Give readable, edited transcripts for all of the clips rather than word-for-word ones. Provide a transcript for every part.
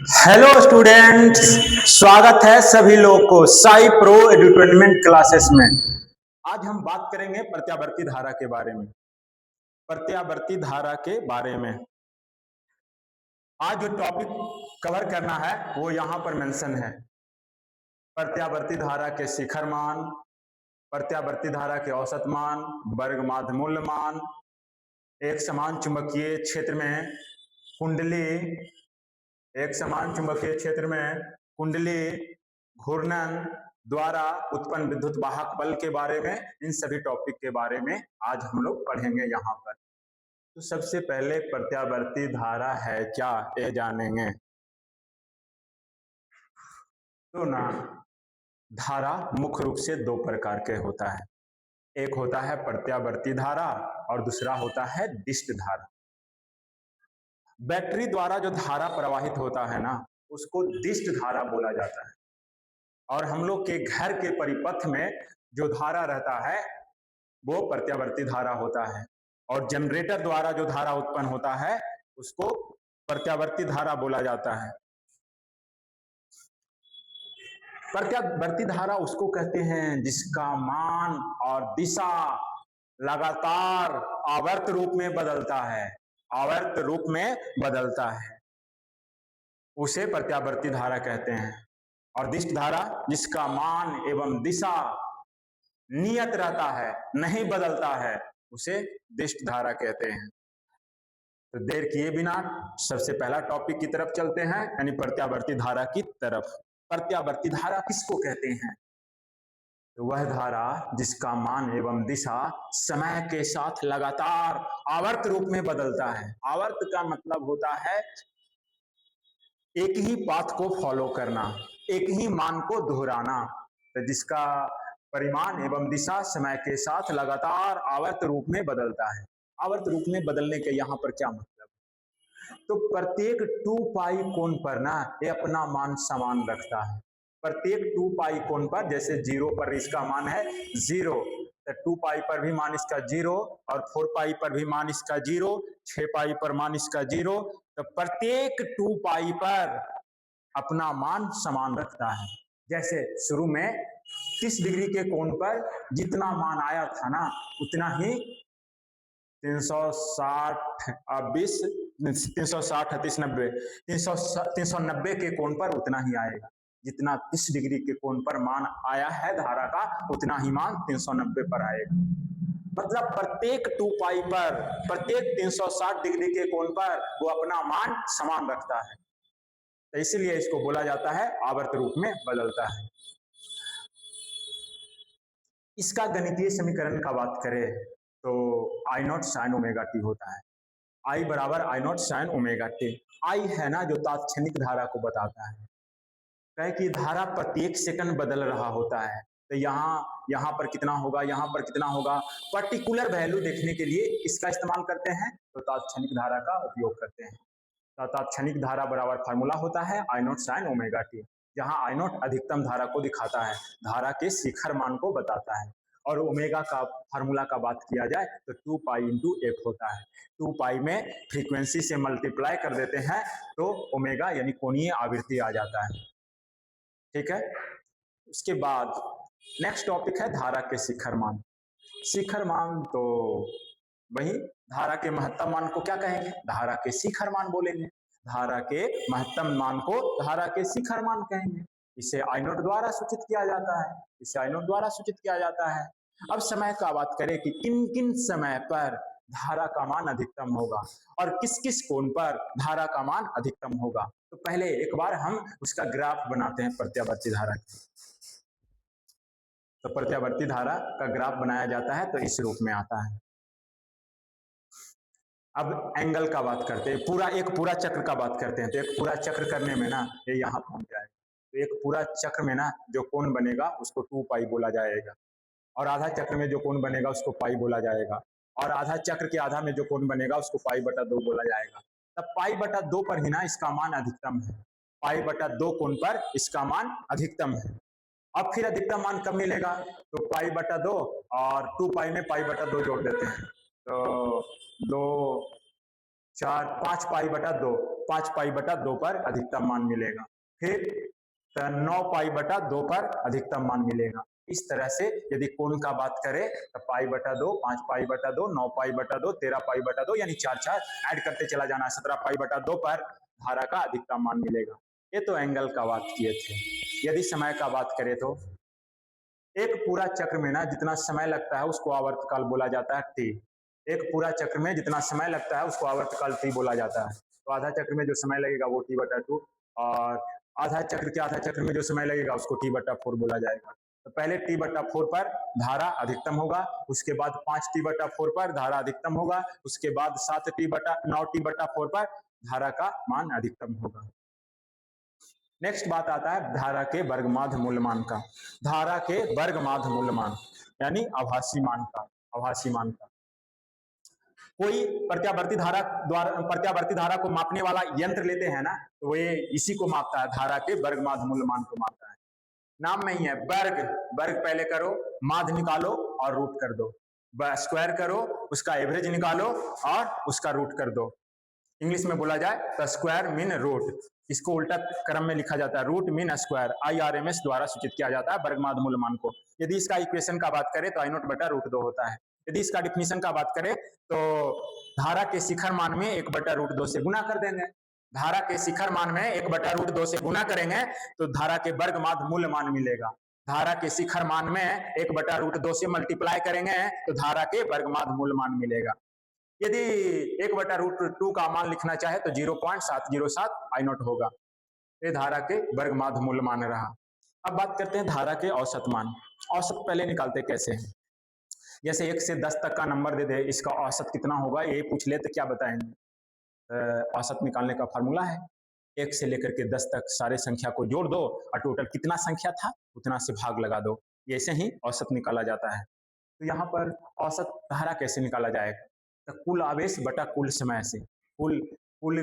Hello students, स्वागत है सभी लोग को साई प्रो एडुटेनमेंट क्लासेस में। आज हम बात करेंगे प्रत्यावर्ती धारा के बारे में। प्रत्यावर्ती धारा के बारे में आज जो टॉपिक कवर करना है वो यहाँ पर मेंशन है। प्रत्यावर्ती धारा के शिखर मान, प्रत्यावर्ती धारा के औसत मान, वर्ग माध्य मूल्य मान, एक समान चुंबकीय क्षेत्र में कुंडली, एक समान चुंबकीय क्षेत्र में कुंडली घूर्णन द्वारा उत्पन्न विद्युत वाहक बल के बारे में, इन सभी टॉपिक के बारे में आज हम लोग पढ़ेंगे यहाँ पर। तो सबसे पहले प्रत्यावर्ती धारा है क्या, ये जानेंगे। तो ना, धारा मुख्य रूप से दो प्रकार के होता है। एक होता है प्रत्यावर्ती धारा और दूसरा होता है दिष्ट धारा। बैटरी द्वारा जो धारा प्रवाहित होता है ना, उसको दिष्ट धारा बोला जाता है। और हम लोग के घर के परिपथ में जो धारा रहता है वो प्रत्यावर्ती धारा होता है। और जनरेटर द्वारा जो धारा उत्पन्न होता है उसको प्रत्यावर्ती धारा बोला जाता है। प्रत्यावर्ती धारा उसको कहते हैं जिसका मान और दिशा लगातार आवर्त रूप में बदलता है, आवर्त रूप में बदलता है, उसे प्रत्यावर्ती धारा कहते हैं। और दिष्ट धारा जिसका मान एवं दिशा नियत रहता है, नहीं बदलता है, उसे दिष्ट धारा कहते हैं। तो देर किए बिना सबसे पहला टॉपिक की तरफ चलते हैं, यानी प्रत्यावर्ती धारा की तरफ। प्रत्यावर्ती धारा किसको कहते हैं? तो वह धारा जिसका मान एवं दिशा समय के साथ लगातार आवर्त रूप में बदलता है। आवर्त का मतलब होता है एक ही पाथ को फॉलो करना, एक ही मान को दोहराना। तो जिसका परिमाण एवं दिशा समय के साथ लगातार आवर्त रूप में बदलता है। आवर्त रूप में बदलने के यहाँ पर क्या मतलब है? तो प्रत्येक 2 पाई कोण पर ना ये अपना मान समान रखता है। प्रत्येक 2 पाई कोण पर, जैसे 0 पर इसका मान है 0, तो 2 पाई पर भी मान इसका 0, और 4 पाई पर भी मान इसका 0, 6 पाई पर मान इसका 0। तो प्रत्येक 2 पाई पर अपना मान समान रखता है। जैसे शुरू में 30 डिग्री के कोण पर जितना मान आया था ना, उतना ही 360 20 360 30 90 390 के कोण पर उतना ही आएगा। जितना 30 डिग्री के कोण पर मान आया है धारा का, उतना ही मान 390 पर आएगा। मतलब प्रत्येक 2 पाई पर, प्रत्येक 360 डिग्री के कोण पर वो अपना मान समान रखता है। तो इसीलिए इसको बोला जाता है आवर्त रूप में बदलता है। इसका गणितीय समीकरण का बात करें तो आई नॉट साइन ओमेगा टी होता है। आई बराबर आई नॉट साइन ओमेगा टी। आई है ना जो तात्क्षणिक धारा को बताता है, कहे कि धारा प्रत्येक सेकंड बदल रहा होता है। तो यहाँ पर कितना होगा, यहाँ पर कितना होगा, पर्टिकुलर वैल्यू देखने के लिए इसका इस्तेमाल करते हैं, तो तात्क्षणिक धारा का उपयोग करते हैं। तो तात्क्षणिक धारा बराबर फार्मूला होता है आई नॉट साइन ओमेगा टी, जहाँ आई नॉट अधिकतम धारा को दिखाता है, धारा के शिखर मान को बताता है। और ओमेगा का फार्मूला का बात किया जाए तो 2 पाई इंटू एफ होता है। 2 पाई में फ्रीक्वेंसी से मल्टीप्लाई कर देते हैं तो ओमेगा यानी कोणीय आवृत्ति आ जाता है। ठीक है। उसके बाद नेक्स्ट टॉपिक है धारा के शिखर मान। शिखर मान तो वही धारा के महत्तम मान को क्या कहेंगे, धारा के शिखर मान बोलेंगे। धारा के महत्तम मान को धारा के शिखर मान कहेंगे। इसे आई नॉट द्वारा सूचित किया जाता है, इसे आई नॉट द्वारा सूचित किया जाता है। अब समय का बात करें कि किन किन समय पर धारा का मान अधिकतम होगा और किस किस कोण पर धारा का मान अधिकतम होगा। तो पहले एक बार हम उसका ग्राफ बनाते हैं प्रत्यावर्ती धारा का। तो प्रत्यावर्ती धारा का ग्राफ बनाया जाता है तो इस रूप में आता है। अब एंगल का बात करते हैं, एक पूरा चक्र का बात करते हैं। तो एक पूरा चक्र करने में ना ये यहाँ पहुंच जाएगा। तो एक पूरा चक्र में ना जो कोण बनेगा उसको 2 पाई बोला जाएगा, और आधा चक्र में जो कोण बनेगा उसको पाई बोला जाएगा, और आधा चक्र के आधा में जो कोण बनेगा उसको पाई बटा 2 बोला जाएगा। तब पाई बटा 2 पर ही ना इसका मान अधिकतम है। पाई बटा 2 कोण पर इसका मान अधिकतम है। अब फिर अधिकतम मान कब मिलेगा, तो पाई बटा 2 और 2 पाई में पाई बटा 2 जोड़ देते हैं, तो 2 5 पाई बटा 2, 5 पाई बटा 2 पर अधिकतम मान मिलेगा। फिर 9 पाई बटा 2 पर अधिकतम मान मिलेगा। इस तरह से यदि कोण का बात करें तो पाई बटा 2, 5 पाई बटा 2, 9 पाई बटा 2, 13 पाई बटा 2, यानी 4 ऐड करते चला जाना है। 17 पाई बटा 2 पर धारा का अधिकतम मान मिलेगा। ये तो एंगल का बात किए थे। यदि समय का बात करें तो एक पूरा चक्र में ना जितना समय लगता है उसको आवर्तकाल बोला जाता है टी। एक पूरा चक्र में जितना समय लगता है उसको आवर्तकाल टी बोला जाता है। तो आधा चक्र में जो समय लगेगा वो टी बटा 2, और आधा चक्र में जो समय लगेगा उसको टी बटा 4 बोला जाएगा। तो पहले टी बटा 4 पर धारा अधिकतम होगा, उसके बाद 5 टी बटा 4 पर धारा अधिकतम होगा, उसके बाद 9 टी बटा 4 पर धारा का मान अधिकतम होगा। नेक्स्ट बात आता है धारा के वर्गमाध्य मूल्यमान का। धारा के वर्गमाध्य मूल्यमान यानी आभासी मान का। कोई प्रत्यावर्ती धारा को मापने वाला यंत्र लेते हैं ना, तो ये इसी को मापता है, धारा के वर्गमाध्य मूल्यमान को मापता है। नाम में ही है वर्ग पहले करो, माध्य निकालो और रूट कर दो। स्क्वायर करो, उसका एवरेज निकालो और उसका रूट कर दो। इंग्लिश में बोला जाए तो स्क्वायर मीन रूट, इसको उल्टा क्रम में लिखा जाता है, रूट मीन स्क्वायर। IRMS द्वारा सूचित किया जाता है वर्गमाध्य मूल्यमान को। यदि इसका इक्वेशन का बात करें तो I0 बटा रूट 2 होता है। यदि इसका डिफिनीशन का बात करें तो धारा के शिखर मान में 1 बटा रूट 2 से गुना कर देंगे। धारा के शिखर मान में 1 बटा रूट 2 से गुना करेंगे तो धारा के वर्गमाध्य मूल्यमान मिलेगा। धारा के शिखर मान में 1 बटा रूट 2 से मल्टीप्लाई करेंगे तो धारा के वर्गमाध्य मूल्यमान मिलेगा। यदि 1 बटा रूट 2 का मान लिखना चाहे तो 0.707 I0 होगा। ये धारा के वर्गमाध्य मूल्यमान रहा। अब बात करते हैं धारा के औसत मान। औसत पहले निकालते कैसे हैं? जैसे 1 से 10 तक का नंबर दे दे, इसका औसत कितना होगा ये पूछ ले तो क्या बताएंगे? औसत निकालने का फार्मूला है 1 से लेकर के 10 तक सारे संख्या को जोड़ दो और टोटल कितना संख्या था उतना से भाग लगा दो। ऐसे ही औसत निकाला जाता है। तो यहाँ पर औसत धारा कैसे निकाला जाएगा? तो कुल आवेश बटा कुल समय से, कुल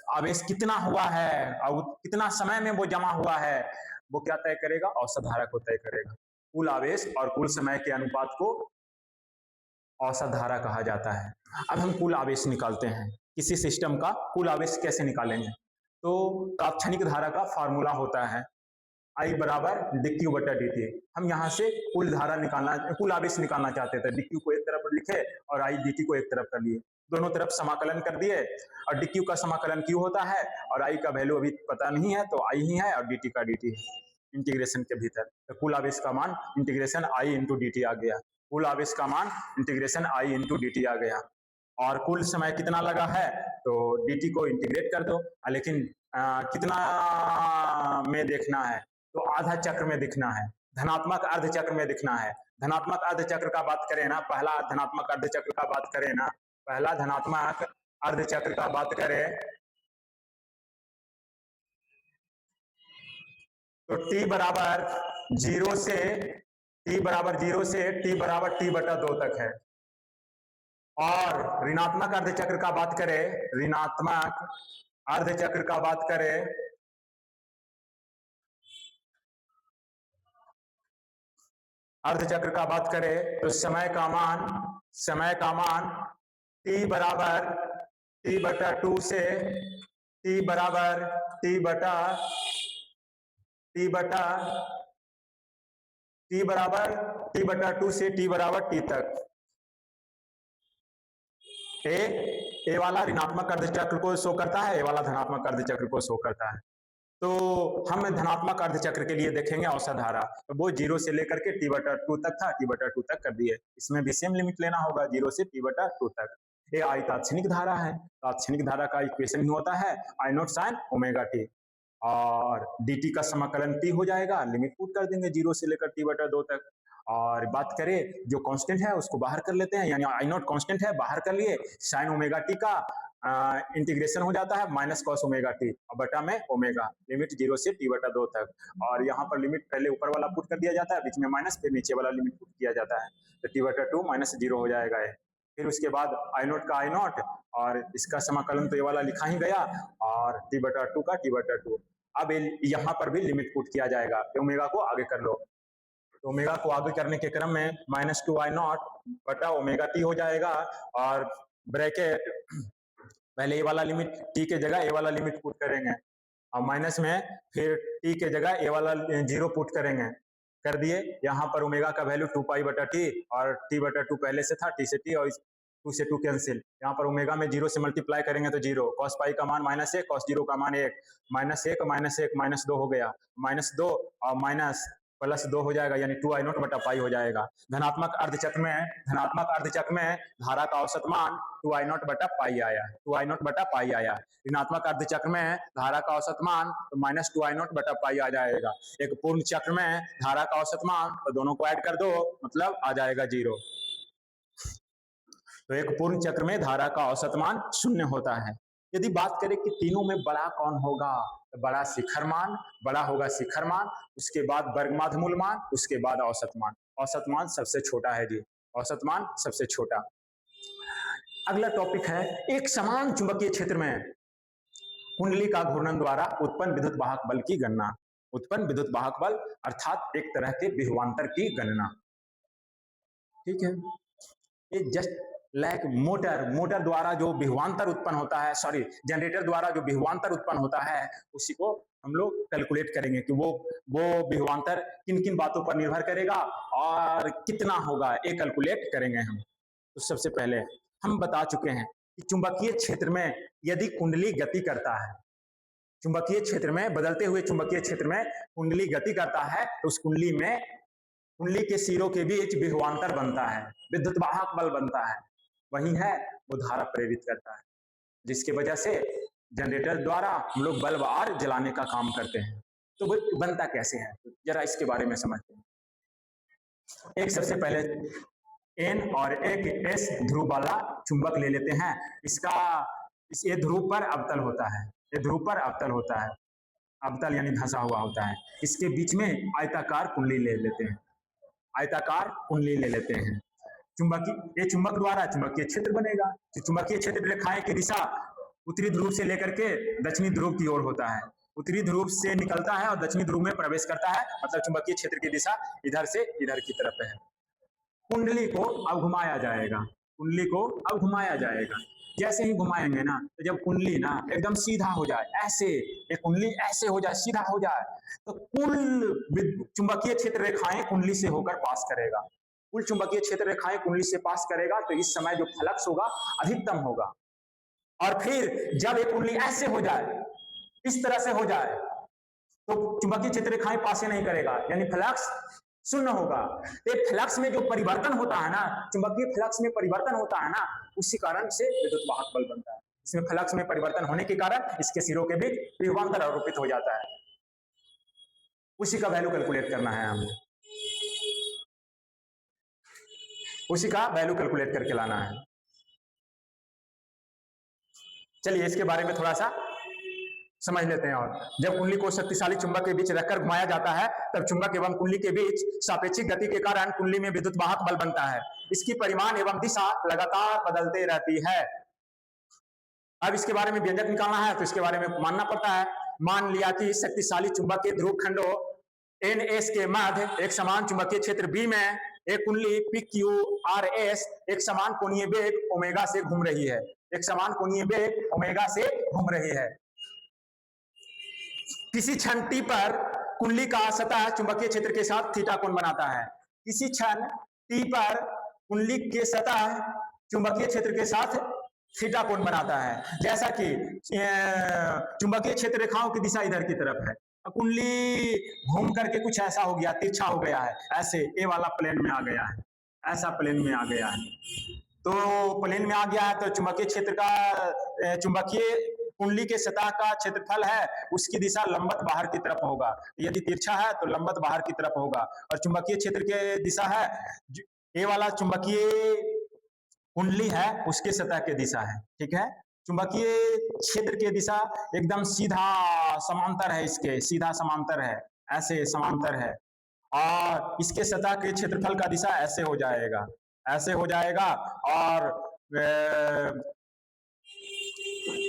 आवेश कितना हुआ है और कितना समय में वो जमा हुआ है, वो क्या तय करेगा? औसत धारा को तय करेगा। कुल आवेश और कुल समय के अनुपात को औसत धारा कहा जाता है। अब हम कुल आवेश निकालते हैं। किसी सिस्टम का कुल आवेश कैसे निकालेंगे? तो तात्क्षणिक धारा का फॉर्मूला होता है I बराबर dq बटा dt। हम यहाँ से कुल आवेश निकालना चाहते थे। dq को एक तरफ लिखे और I dt को एक तरफ कर लिए, दोनों तरफ समाकलन कर दिए और dq का समाकलन q होता है और I का वैल्यू अभी पता नहीं है तो I ही है और dt का dt है इंटीग्रेशन के भीतर। तो कुल आवेश का मान इंटीग्रेशन I इंटू dt आ गया। कुल आवेश का मान इंटीग्रेशन I इंटू dt आ गया। और कुल समय कितना लगा है तो dt को इंटीग्रेट कर दो, लेकिन कितना में देखना है तो आधा चक्र में दिखना है, धनात्मक अर्ध चक्र में दिखना है। धनात्मक अर्ध चक्र का बात करें ना, पहला धनात्मक अर्ध चक्र का बात करें ना, पहला धनात्मक अर्ध चक्र का बात करें तो t बराबर 0 से t बराबर t बटा 2 तक है। और ऋणात्मक अर्ध चक्र का बात करें, ऋणात्मक अर्ध चक्र का बात करें अर्धचक्र का बात करें तो समय का मान t बराबर t बटा 2 से t बराबर t बटा t बटा 2 से t बराबर t तक। ए वाला ऋणात्मक अर्धचक्र को शो करता है, ए वाला धनात्मक अर्धचक्र को शो करता है। तो हम धनात्मक अर्धचक्र के लिए देखेंगे औसत धारा, तो वो 0 से लेकर के t बटा 2 तक था, t बटा 2 तक कर दिए। इसमें भी सेम लिमिट लेना होगा 0 से t बटा 2 तक। ये आई तात्क्षणिक धारा है। तात्क्षणिक धारा का इक्वेशन ही होता है I0 sin ओमेगा t और dt का समाकलन t हो जाएगा, लिमिट पुट कर देंगे 0 से लेकर t बटा 2 तक। और बात करें जो कांस्टेंट है उसको बाहर कर लेते हैं, यानी I0 कांस्टेंट है, बाहर कर लिए, sin ओमेगा t का इंटीग्रेशन हो जाता है माइनस कॉस ओमेगा टी और बटा में ओमेगा, लिमिट 0 से t बटा 2 तक। और यहाँ पर लिमिट पहले ऊपर वाला पुट कर दिया जाता है, बीच में माइनस, फिर नीचे वाला लिमिट पुट किया जाता है तो t बटा 2 माइनस 0 हो जाएगा है। फिर उसके बाद I0 का I0 और इसका समाकलन तो ये वाला लिखा ही गया और t बटा 2 का t बटा 2। अब यहाँ पर भी लिमिट पुट किया जाएगा, ओमेगा को आगे कर लो, तो ओमेगा को आगे करने के क्रम में माइनस 2 I0 बटा ओमेगा टी हो जाएगा और ब्रैकेट पहले ए वाला लिमिट टी के जगह ए वाला लिमिट पुट करेंगे और माइनस में फिर टी के जगह ए वाला 0 पुट करेंगे, कर दिए। यहाँ पर ओमेगा का वैल्यू 2π/t और t/2 पहले से था, t से t और 2 से 2 कैंसिल। यहाँ पर ओमेगा में 0 से मल्टीप्लाई करेंगे तो 0, cos पाई का मान -1, cos 0 का मान 1, -1 -1 -2 हो गया, -2 और माइनस +2 हो जाएगा, यानी 2I0/पाई हो जाएगा। धनात्मक अर्धचक्र में धारा का औसत मान 2I0/पाई आया, 2I0/पाई आया। ऋणात्मक अर्धचक्र में धारा का औसत मान तो -2I0/पाई आ जाएगा। एक पूर्ण चक्र में धारा का औसत मान तो दोनों को ऐड कर दो, मतलब आ जाएगा 0। तो एक पूर्ण चक्र में धारा का औसत मान 0 होता है। यदि बात करें कि तीनों में बड़ा कौन होगा, तो बड़ा शिखर मान, बड़ा होगा शिखर मान, उसके बाद वर्गमाध्मूल मान, उसके बाद औसत मान। औसत मान सबसे छोटा है जी, औसत मान सबसे छोटा। अगला टॉपिक है एक समान चुंबकीय क्षेत्र में कुंडली का घूर्णन द्वारा उत्पन्न विद्युत वाहक बल की गणना। उत्पन्न विद्युत वाहक बल अर्थात एक तरह के विभवांतर की गणना। ठीक है, ये जस्ट लाइक मोटर द्वारा जो विभवांतर उत्पन्न होता है, सॉरी जनरेटर द्वारा जो विभवांतर उत्पन्न होता है, उसी को हम लोग कैलकुलेट करेंगे कि वो विभवांतर किन किन बातों पर निर्भर करेगा और कितना होगा, ये कैलकुलेट करेंगे हम। तो सबसे पहले हम बता चुके हैं कि चुंबकीय क्षेत्र में यदि कुंडली गति करता है, चुंबकीय क्षेत्र में, बदलते हुए चुंबकीय क्षेत्र में कुंडली गति करता है, तो उस कुंडली में कुंडली के सिरों के बीच विभवांतर बनता है, विद्युत वाहक बल बनता है, वही है वो धारा प्रेरित करता है, जिसकी वजह से जनरेटर द्वारा हम लोग बल्ब और जलाने का काम करते हैं। तो वो बनता कैसे है, जरा इसके बारे में समझते हैं। एक सबसे पहले N और एक S ध्रुव वाला चुंबक ले लेते हैं। ये ध्रुव पर अवतल होता है, ये ध्रुव पर अवतल होता है, अवतल यानी धंसा हुआ होता है। इसके बीच में आयताकार कुंडली ले लेते हैं, आयताकार कुंडली ले लेते हैं। ये चुंबक द्वारा चुंबकीय क्षेत्र बनेगा। चुंबकीय क्षेत्र रेखाएं की दिशा उत्तरी ध्रुव से लेकर के दक्षिणी ध्रुव की ओर होता है, उत्तरी ध्रुव से निकलता है और दक्षिणी ध्रुव में प्रवेश करता है, मतलब चुंबकीय क्षेत्र की दिशा इधर से इधर की तरफ है। कुंडली को अब घुमाया जाएगा, कुंडली को अब घुमाया जाएगा। जैसे ही घुमाएंगे ना, तो जब कुंडली ना एकदम सीधा हो जाए, ऐसे एक कुंडली ऐसे हो जाए, सीधा हो जाए, तो कुल चुंबकीय क्षेत्र रेखाएं कुंडली से होकर पास करेगा, कुल चुंबकीय क्षेत्र रेखाएं कुंडली से पास करेगा, तो इस समय जो फ्लक्स होगा अधिकतम होगा। और फिर जब एक कुंडली ऐसे हो जाए, इस तरह से हो जाए, तो चुंबकीय क्षेत्र रेखाएं पास नहीं करेगा, यानी फ्लक्स 0 होगा। एक फ्लक्स में जो परिवर्तन होता है ना, चुंबकीय फ्लक्स में परिवर्तन होता है ना, उसी कारण से विद्युत वाहक बल बनता है। इसमें फ्लक्स में परिवर्तन होने के कारण इसके सिरों के बीच विभवांतर आरोपित हो जाता है। उसी का वैल्यू कैलकुलेट करना है हमें, उसी का वैल्यू कैलकुलेट करके लाना है। चलिए इसके बारे में थोड़ा सा समझ लेते हैं। और जब कुंडली को शक्तिशाली चुंबक के बीच रखकर घुमाया जाता है, तब चुंबक एवं कुंडली के बीच सापेक्षिक गति के कारण कुंडली में विद्युत वाहक बल बनता है। इसकी परिमाण एवं दिशा लगातार बदलते रहती है। अब इसके बारे में व्यंजक निकालना है, तो इसके बारे में मानना पड़ता है। मान लिया कि शक्तिशाली चुंबक के ध्रुव खंडों NS के मध्य एक समान चुंबकीय क्षेत्र B में एक कुंडली PQRS एक समान कोणीय वेग ओमेगा से घूम रही है, एक समान कोणीय वेग ओमेगा से घूम रही है। किसी क्षण T पर कुंडली का सतह चुंबकीय क्षेत्र के साथ थीटा कोण बनाता है। किसी क्षण T पर कुंडली के सतह चुंबकीय क्षेत्र के साथ थीटा कोण बनाता है। जैसा कि चुंबकीय क्षेत्र रेखाओं की दिशा इधर की तरफ है, कुंडली घूम करके कुछ ऐसा हो गया, तिरछा हो गया है, ऐसे ए वाला प्लेन में आ गया है, ऐसा प्लेन में आ गया है। तो प्लेन में आ गया है, तो चुंबकीय क्षेत्र का चुंबकीय कुंडली के सतह का क्षेत्रफल है, उसकी दिशा लंबवत बाहर की तरफ होगा। यदि तिरछा है तो लंबवत बाहर की तरफ होगा। और चुंबकीय क्षेत्र की दिशा है, ए वाला चुंबकीय कुंडली है उसके सतह की दिशा है, ठीक है। चुंबकीय क्षेत्र की दिशा एकदम सीधा समांतर है, इसके सीधा समांतर है, ऐसे समांतर है। और इसके सतह के क्षेत्रफल का दिशा ऐसे हो जाएगा, ऐसे हो जाएगा। और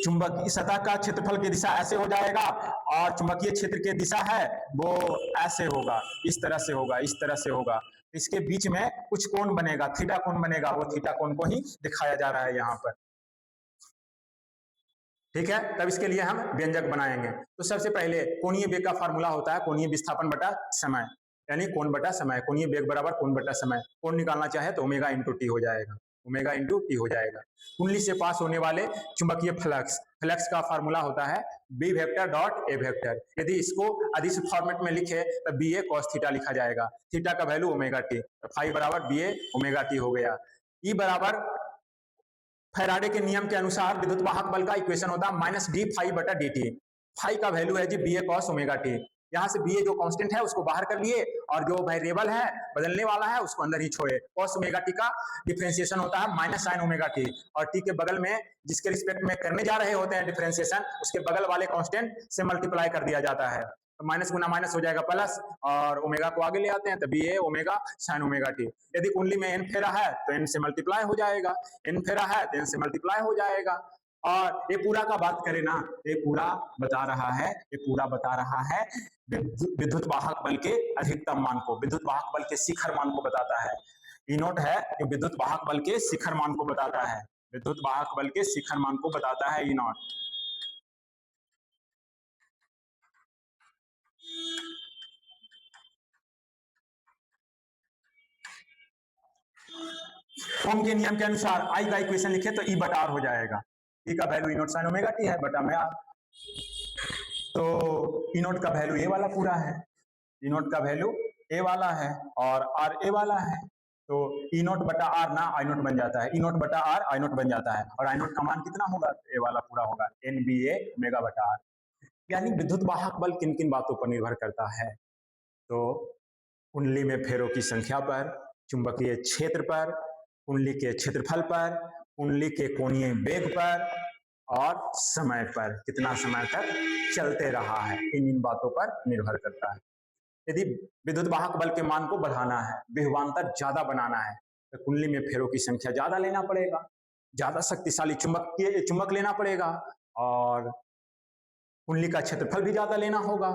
चुंबकीय सतह का क्षेत्रफल की दिशा ऐसे हो जाएगा, और चुंबकीय क्षेत्र की दिशा है वो ऐसे होगा, इस तरह से होगा, इस तरह से होगा। इसके बीच में कुछ कोण बनेगा, थीटा कोण बनेगा, वो थीटा कोण को ही दिखाया जा रहा है यहाँ पर। ठीक है, तब इसके लिए हम व्यंजक बनाएंगे। तो सबसे पहले कोणीय वेग का फार्मूला होता है कोणीय विस्थापन बटा समय, यानी कोण बटा समय, कोणीय वेग बराबर कोण बटा समय। कोण निकालना चाहे तो ओमेगा इंटू टी हो जाएगा, ओमेगा इंटू टी हो जाएगा। कुंडली से पास होने वाले चुंबकीय फ्लक्स, फ्लक्स का फार्मूला होता है B vector dot A vector. यदि इसको अदिश फॉर्मेट में लिखे तो बी ए कॉस थीटा लिखा जाएगा, थीटा का वैल्यू ओमेगा टी, फाई बराबर बी ए ओमेगा टी हो गया। ई बराबर फैराडे के नियम के अनुसार विद्युत वाहक बल का इक्वेशन होता है माइनस डी फाई बटा डी टी। फाई का वैल्यू है जी बी ए कॉस ओमेगा टी। यहाँ से बी ए जो कांस्टेंट है उसको बाहर कर लिए और जो वेरिएबल है बदलने वाला है उसको अंदर ही छोड़े। कॉस ओमेगा टी का डिफरेंशिएशन होता है माइनस साइन ओमेगा टी, और टी के बगल में जिसके रिस्पेक्ट में करने जा रहे होते हैं डिफरेंशिएशन उसके बगल वाले कांस्टेंट से मल्टीप्लाई कर दिया जाता है। तो माइनस गुना माइनस हो जाएगा प्लस, और ओमेगा को आगे ले आते हैं तो बी ए ओमेगा साइन ओमेगा टी। यदि कुंडली में एन फेरा है तो एन से मल्टीप्लाई हो जाएगा, एन फेरा है तो एन से मल्टीप्लाई हो जाएगा। और ये पूरा का बात करें ना, ये पूरा बता रहा है, ये पूरा बता रहा है विद्युत वाहक बल के अधिकतम मान को, विद्युत वाहक बल के शिखर मान को बताता है। ई नोट है कि विद्युत वाहक बल के शिखर मान को बताता है, विद्युत वाहक बल के शिखर मान को बताता है ई नोट। ओम के नियम के अनुसार आई का इक्वेशन लिखे तो ई बटा आर हो जाएगा। ई का वैल्यू ई नोट साइन ओमेगा टी है बटा में आर, तो ई नोट का वैल्यू ए वाला पूरा है, ई नोट का वैल्यू ए वाला है और आर ए वाला है। तो ई नोट बटा आर ना आई नोट बन जाता है, ई नोट बटा आर आई नोट बन जाता है, और आई नोट का मान कितना होगा, ए वाला पूरा होगा, एन बी ए ओमेगा बटा आर। यानी विद्युत वाहक बल किन किन बातों पर निर्भर करता है, तो कुंडली में फेरों की संख्या पर, चुंबकीय क्षेत्र पर, कुंडली के क्षेत्रफल पर, कुंडली के कोणीय वेग पर, और समय पर, कितना समय तक चलते रहा है, इन बातों पर निर्भर करता है। यदि विद्युत वाहक बल के मान को बढ़ाना है, विभवांतर ज्यादा बनाना है, तो कुंडली में फेरों की संख्या ज्यादा लेना पड़ेगा, ज्यादा शक्तिशाली चुंबक लेना पड़ेगा, और कुंडली का क्षेत्रफल भी ज्यादा लेना होगा,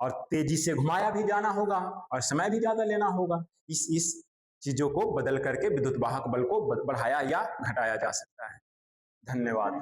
और तेजी से घुमाया भी जाना होगा, और समय भी ज्यादा लेना होगा। इस चीजों को बदल करके विद्युत वाहक बल को बढ़ाया या घटाया जा सकता है। धन्यवाद।